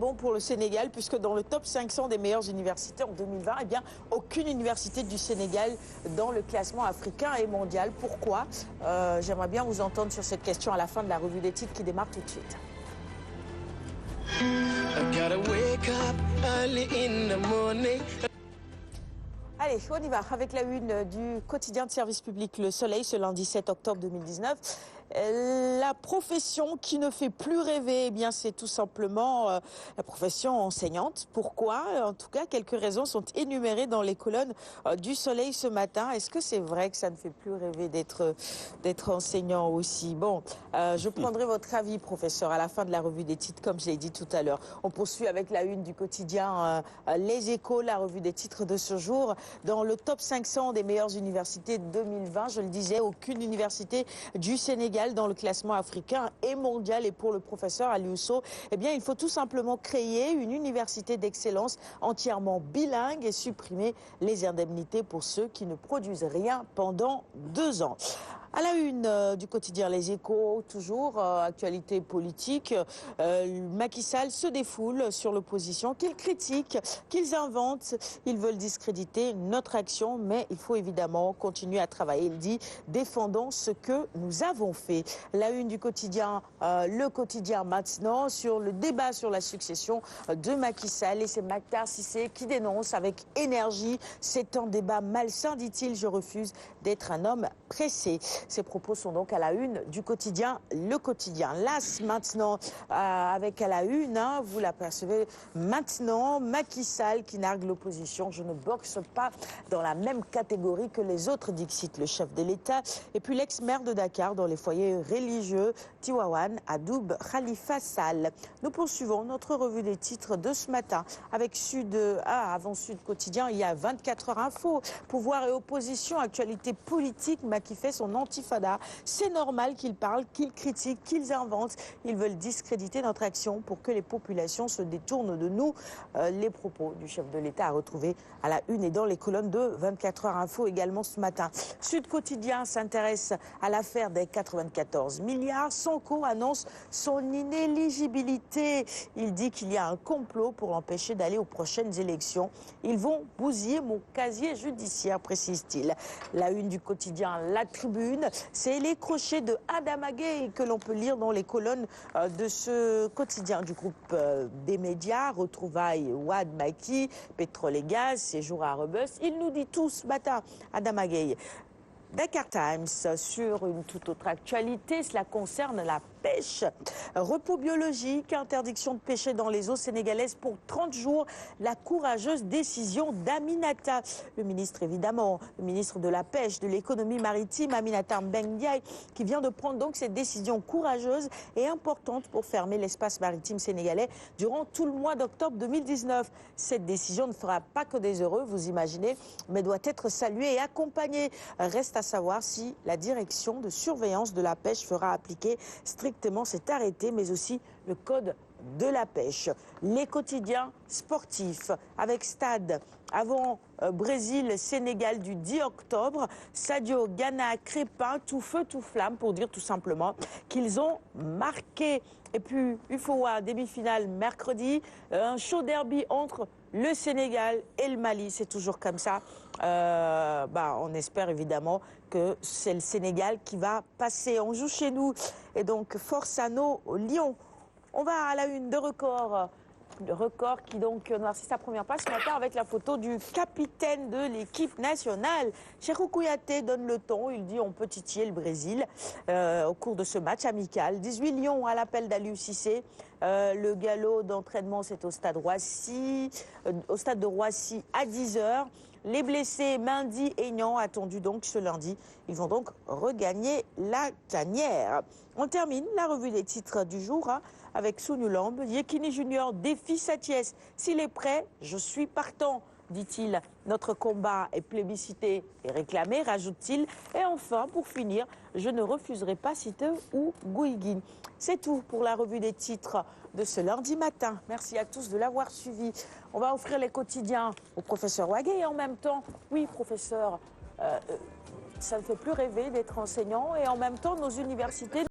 Bon pour le Sénégal, puisque dans le top 500 des meilleures universités en 2020, eh bien, aucune université du Sénégal dans le classement africain et mondial. Pourquoi? J'aimerais bien vous entendre sur cette question à la fin de la revue des titres qui démarre tout de suite. Allez, on y va avec la une du quotidien de service public Le Soleil ce lundi 7 octobre 2019. La profession qui ne fait plus rêver, eh bien, c'est tout simplement la profession enseignante. Pourquoi? En tout cas, quelques raisons sont énumérées dans les colonnes du Soleil ce matin. Est-ce que c'est vrai que ça ne fait plus rêver d'être enseignant aussi? Bon, je prendrai votre avis, professeur, à la fin de la revue des titres, comme je l'ai dit tout à l'heure. On poursuit avec la une du quotidien Les Échos, la revue des titres de ce jour. Dans le top 500 des meilleures universités 2020, je le disais, aucune université du Sénégal dans le classement africain et mondial. Et pour le professeur Aliou Sow, eh bien, il faut tout simplement créer une université d'excellence entièrement bilingue et supprimer les indemnités pour ceux qui ne produisent rien pendant 2 ans. À la une du quotidien Les Échos, toujours, actualité politique, Macky Sall se défoule sur l'opposition, qu'ils critiquent, qu'ils inventent. Ils veulent discréditer notre action, mais il faut évidemment continuer à travailler. Il dit, défendons ce que nous avons fait. La une du quotidien, le quotidien maintenant, sur le débat sur la succession de Macky Sall. Et c'est Makhtar Cissé qui dénonce avec énergie. C'est un débat malsain, dit-il. Je refuse d'être un homme pressé. Ces propos sont donc à la une du quotidien Le Quotidien. L'As maintenant, avec à la une, vous l'apercevez maintenant, Macky Sall qui nargue l'opposition. Je ne boxe pas dans la même catégorie que les autres, dit le chef de l'État. Et puis l'ex-maire de Dakar dans les foyers religieux, Tivaouane Adoub Khalifa Sall. Nous poursuivons notre revue des titres de ce matin avec avant Sud Quotidien, il y a 24 heures info, pouvoir et opposition, actualité politique. Macky fait son antifada. C'est normal qu'ils parlent, qu'ils critiquent, qu'ils inventent. Ils veulent discréditer notre action pour que les populations se détournent de nous. Les propos du chef de l'État à retrouver à la une et dans les colonnes de 24 heures info également ce matin. Sud Quotidien s'intéresse à l'affaire des 94 milliards. Sonko annonce son inéligibilité. Il dit qu'il y a un complot pour l'empêcher d'aller aux prochaines élections. Ils vont bousiller mon casier judiciaire, précise-t-il. La une du quotidien La Tribune, c'est les crochets de Adama Gaye que l'on peut lire dans les colonnes de ce quotidien du groupe des médias. Retrouvailles Wad Maki, pétrole et gaz, séjour à Rebus. Il nous dit tout ce matin, Adama Gaye. Dakar Times sur une toute autre actualité, cela concerne la pêche. Repos biologique, interdiction de pêcher dans les eaux sénégalaises pour 30 jours. La courageuse décision d'Aminata. Le ministre, évidemment, le ministre de la Pêche, de l'économie maritime, Aminata Mbengue Ndiaye, qui vient de prendre donc cette décision courageuse et importante pour fermer l'espace maritime sénégalais durant tout le mois d'octobre 2019. Cette décision ne fera pas que des heureux, vous imaginez, mais doit être saluée et accompagnée. Reste à savoir si la direction de surveillance de la pêche fera appliquer strictement cet arrêté, mais aussi le code de la pêche. Les quotidiens sportifs avec Stade avant Brésil-Sénégal du 10 octobre. Sadio, Ghana, Crépin, tout feu, tout flamme pour dire tout simplement qu'ils ont marqué. Et puis UFOA, demi-finale mercredi, un chaud derby entre le Sénégal et le Mali, c'est toujours comme ça. On espère évidemment que c'est le Sénégal qui va passer. On joue chez nous et donc force à nos Lions. On va à la une de Record. Le Record qui donc noircit sa première page ce matin avec la photo du capitaine de l'équipe nationale. Cheikhou Kouyaté donne le ton, il dit on peut titiller le Brésil au cours de ce match amical. 18 Lions à l'appel d'Aliou Cissé. Le galop d'entraînement c'est au stade de Roissy à 10h. Les blessés Mendy et Niang attendus donc ce lundi. Ils vont donc regagner la tanière. On termine la revue des titres du jour avec Sounulambe. Yekini Junior défie Satiès. S'il est prêt, je suis partant, dit-il. Notre combat est plébiscité et réclamé, rajoute-t-il. Et enfin, pour finir, je ne refuserai pas Siteu ou Gouiguine. C'est tout pour la revue des titres de ce lundi matin. Merci à tous de l'avoir suivi. On va offrir les quotidiens au professeur Wagué et en même temps, oui professeur, ça ne fait plus rêver d'être enseignant et en même temps nos universités